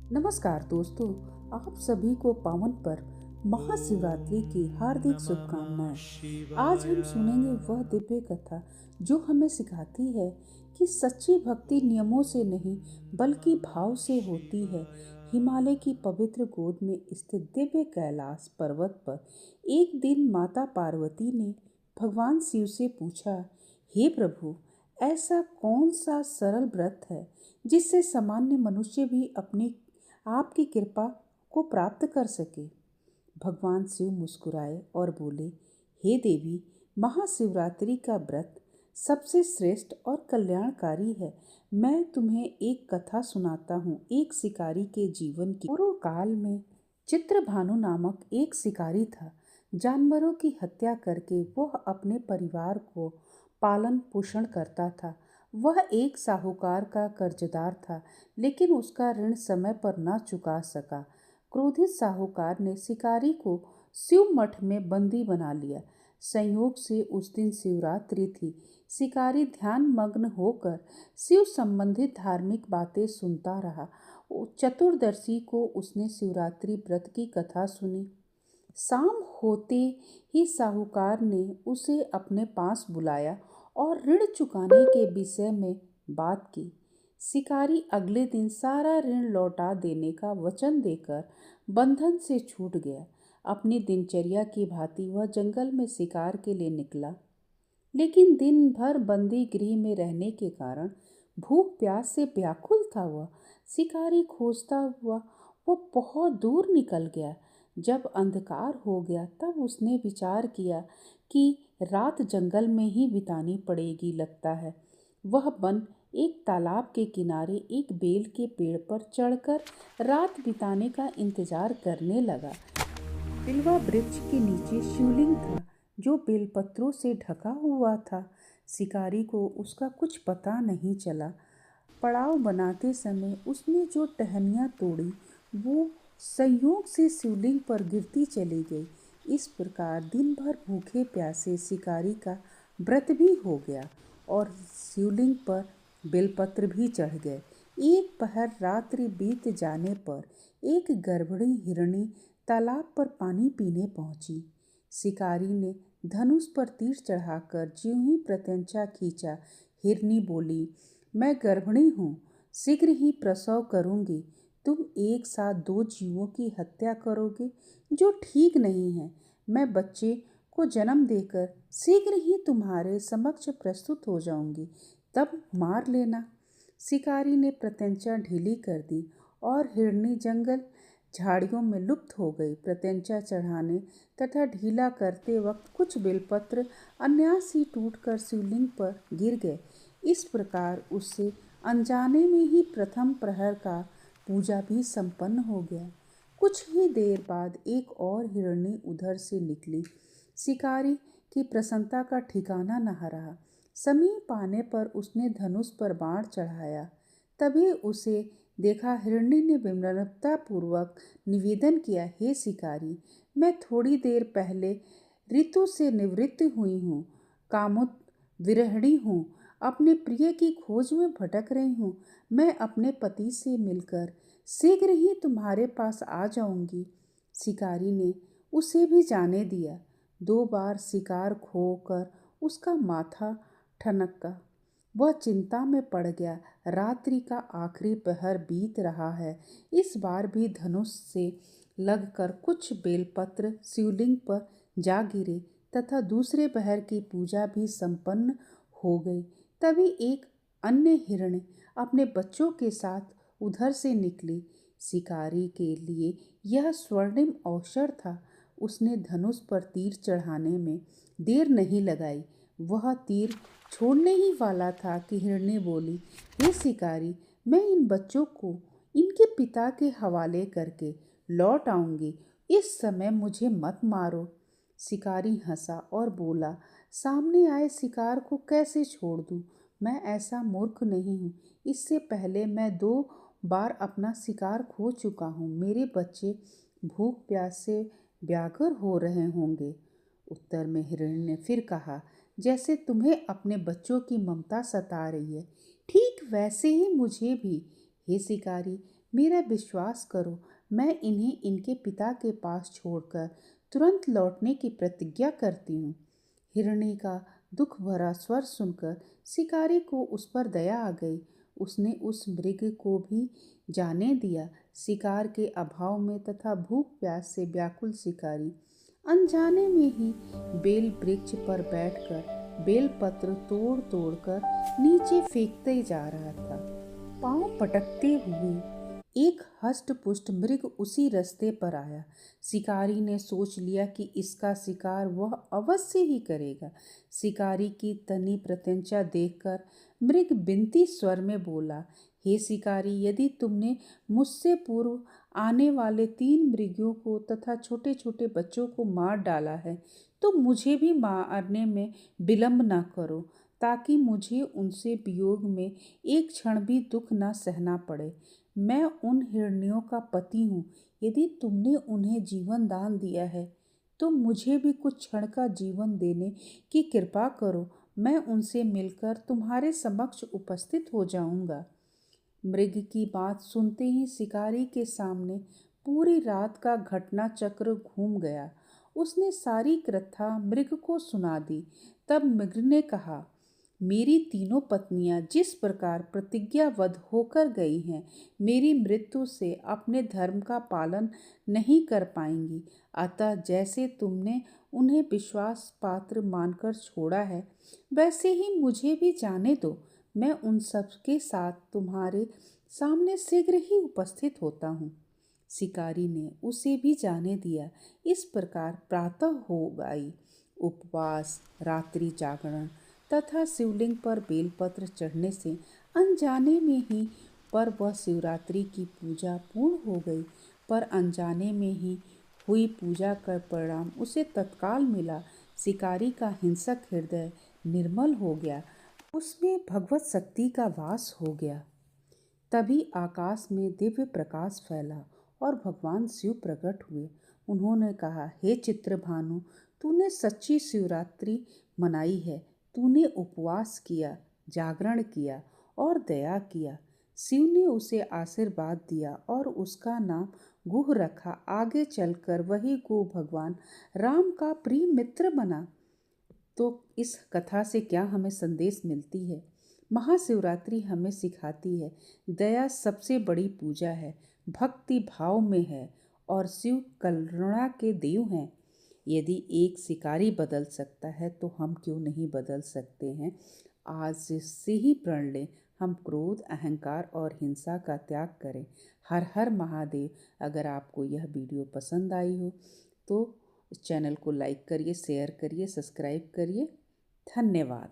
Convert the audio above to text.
नमस्कार दोस्तों, आप सभी को पावन पर महाशिवरात्रि की हार्दिक शुभकामनाएं। आज हम सुनेंगे वह दिव्य कथा जो हमें सिखाती है कि सच्ची भक्ति नियमों से नहीं बल्कि भाव से होती है। हिमालय की पवित्र गोद में स्थित दिव्य कैलाश पर्वत पर एक दिन माता पार्वती ने भगवान शिव से पूछा, हे प्रभु, ऐसा कौन सा सरल व्रत है जिससे सामान्य मनुष्य भी अपनी आपकी कृपा को प्राप्त कर सके। भगवान शिव मुस्कुराए और बोले, हे देवी, महाशिवरात्रि का व्रत सबसे श्रेष्ठ और कल्याणकारी है। मैं तुम्हें एक कथा सुनाता हूँ। एक शिकारी के जीवन की। पूर्व काल में चित्रभानु नामक एक शिकारी था। जानवरों की हत्या करके वह अपने परिवार को पालन पोषण करता था। वह एक साहूकार का कर्जदार था, लेकिन उसका ऋण समय पर न चुका सका। क्रोधित साहूकार ने शिकारी को शिव मठ में बंदी बना लिया। संयोग से उस दिन शिवरात्रि थी। शिकारी ध्यान मग्न होकर शिव संबंधित धार्मिक बातें सुनता रहा। चतुर्दशी को उसने शिवरात्रि व्रत की कथा सुनी। शाम होते ही साहूकार ने उसे अपने पास बुलाया और ऋण चुकाने के विषय में बात की। शिकारी अगले दिन सारा ऋण लौटा देने का वचन देकर बंधन से छूट गया। अपनी दिनचर्या की भांति वह जंगल में शिकार के लिए निकला, लेकिन दिन भर बंदी गृह में रहने के कारण भूख प्यास से व्याकुल था। वह शिकारी खोजता हुआ वो बहुत दूर निकल गया। जब अंधकार हो गया तब उसने विचार किया कि रात जंगल में ही बितानी पड़ेगी। लगता है वह वन एक तालाब के किनारे एक बेल के पेड़ पर चढ़कर रात बिताने का इंतजार करने लगा। बिल्वा वृक्ष के नीचे शिवलिंग था जो बेलपत्रों से ढका हुआ था। शिकारी को उसका कुछ पता नहीं चला। पड़ाव बनाते समय उसने जो टहनियाँ तोड़ी वो संयोग से शिवलिंग पर गिरती चली गई। इस प्रकार दिन भर भूखे प्यासे शिकारी का व्रत भी हो गया और शिवलिंग पर बेलपत्र भी चढ़ गए। एक पहर रात्रि बीत जाने पर एक गर्भणी हिरणी तालाब पर पानी पीने पहुंची। शिकारी ने धनुष पर तीर चढ़ाकर ज्यों ही प्रत्यंचा खींचा, हिरनी बोली, मैं गर्भिणी हूँ, शीघ्र ही प्रसव करूँगी। तुम एक साथ दो जीवों की हत्या करोगे जो ठीक नहीं है। मैं बच्चे को जन्म देकर शीघ्र ही तुम्हारे समक्ष प्रस्तुत हो जाऊंगी, तब मार लेना। शिकारी ने प्रत्यंचा ढीली कर दी और हिरनी जंगल झाड़ियों में लुप्त हो गई। प्रत्यंचा चढ़ाने तथा ढीला करते वक्त कुछ बेलपत्र अनायास ही टूटकर शिवलिंग पर गिर गए। इस प्रकार उससे अनजाने में ही प्रथम प्रहर का पूजा भी संपन्न हो गया। कुछ ही देर बाद एक और हिरणी उधर से निकली। शिकारी की प्रसन्नता का ठिकाना न रहा। समीप आने पर उसने धनुष पर बाण चढ़ाया। तभी उसे देखा हिरणी ने विनम्रता पूर्वक निवेदन किया, हे शिकारी, मैं थोड़ी देर पहले ऋतु से निवृत्त हुई हूँ, कामुक विरहिणी हूँ, अपने प्रिय की खोज में भटक रही हूँ। मैं अपने पति से मिलकर शीघ्र ही तुम्हारे पास आ जाऊंगी। शिकारी ने उसे भी जाने दिया। 2 बार शिकार खोकर उसका माथा ठनका। वह चिंता में पड़ गया। रात्रि का आखिरी पहर बीत रहा है। इस बार भी धनुष से लगकर कुछ बेलपत्र शिवलिंग पर जा गिरे तथा दूसरे पहर की पूजा भी संपन्न हो गई। तभी एक अन्य हिरण अपने बच्चों के साथ उधर से निकली। शिकारी के लिए यह स्वर्णिम अवसर था। उसने धनुष पर तीर चढ़ाने में देर नहीं लगाई। वह तीर छोड़ने ही वाला था कि हिरणी बोली, हे शिकारी, मैं इन बच्चों को इनके पिता के हवाले करके लौट आऊंगी। इस समय मुझे मत मारो। शिकारी हंसा और बोला, सामने आए शिकार को कैसे छोड़ दूं? मैं ऐसा मूर्ख नहीं हूँ। इससे पहले मैं 2 बार अपना शिकार खो चुका हूँ। मेरे बच्चे भूख प्यास से व्याकुल हो रहे होंगे। उत्तर में हिरण ने फिर कहा, जैसे तुम्हें अपने बच्चों की ममता सता रही है, ठीक वैसे ही मुझे भी। हे शिकारी, मेरा विश्वास करो, मैं इन्हें इनके पिता के पास छोड़कर तुरंत लौटने की प्रतिज्ञा करती हूँ। हिरणी का दुख भरा स्वर सुनकर शिकारी को उस पर दया आ गई। उसने उस मृग को भी जाने दिया। शिकार के अभाव में तथा भूख प्यास से व्याकुल शिकारी अनजाने में ही बेल वृक्ष पर बैठकर बेलपत्र तोड़ तोड़ कर नीचे फेंकते जा रहा था। पांव पटकते हुए एक हष्ट पुष्ट मृग उसी रास्ते पर आया। शिकारी ने सोच लिया कि इसका शिकार वह अवश्य ही करेगा। शिकारी की तनी प्रत्यंचा देखकर मृग बिनती स्वर में बोला, हे शिकारी, यदि तुमने मुझसे पूर्व आने वाले 3 मृगों को तथा छोटे छोटे बच्चों को मार डाला है तो मुझे भी मारने में विलंब न करो, ताकि मुझे उनसे वियोग में एक क्षण भी दुख न सहना पड़े। मैं उन हिरनियों का पति हूँ। यदि तुमने उन्हें जीवन दान दिया है तो मुझे भी कुछ क्षण का जीवन देने की कृपा करो। मैं उनसे मिलकर तुम्हारे समक्ष उपस्थित हो जाऊंगा। मृग की बात सुनते ही शिकारी के सामने पूरी रात का घटना चक्र घूम गया। उसने सारी कथा मृग को सुना दी। तब मृग ने कहा, मेरी तीनों पत्नियां जिस प्रकार प्रतिज्ञाबद्ध होकर गई हैं, मेरी मृत्यु से अपने धर्म का पालन नहीं कर पाएंगी। अतः जैसे तुमने उन्हें विश्वास पात्र मानकर छोड़ा है, वैसे ही मुझे भी जाने दो। मैं उन सब के साथ तुम्हारे सामने शीघ्र ही उपस्थित होता हूँ। शिकारी ने उसे भी जाने दिया। इस प्रकार प्रातः हो गई। उपवास, रात्रि जागरण तथा शिवलिंग पर बेलपत्र चढ़ने से अनजाने में ही पर वह शिवरात्रि की पूजा पूर्ण हो गई। पर अनजाने में ही हुई पूजा का परिणाम उसे तत्काल मिला। शिकारी का हिंसक हृदय निर्मल हो गया, उसमें भगवत शक्ति का वास हो गया। तभी आकाश में दिव्य प्रकाश फैला और भगवान शिव प्रकट हुए। उन्होंने कहा, हे चित्रभानु, तूने सच्ची शिवरात्रि मनाई है। तूने उपवास किया, जागरण किया और दया किया। शिव ने उसे आशीर्वाद दिया और उसका नाम गुह रखा। आगे चलकर वही गुह भगवान राम का प्रिय मित्र बना। तो इस कथा से क्या हमें संदेश मिलती है? महाशिवरात्रि हमें सिखाती है, दया सबसे बड़ी पूजा है, भक्ति भाव में है और शिव करुणा के देव हैं। यदि एक शिकारी बदल सकता है तो हम क्यों नहीं बदल सकते हैं? आज से ही प्रण लें, हम क्रोध, अहंकार और हिंसा का त्याग करें। हर हर महादेव। अगर आपको यह वीडियो पसंद आई हो तो चैनल को लाइक करिए, शेयर करिए, सब्सक्राइब करिए। धन्यवाद।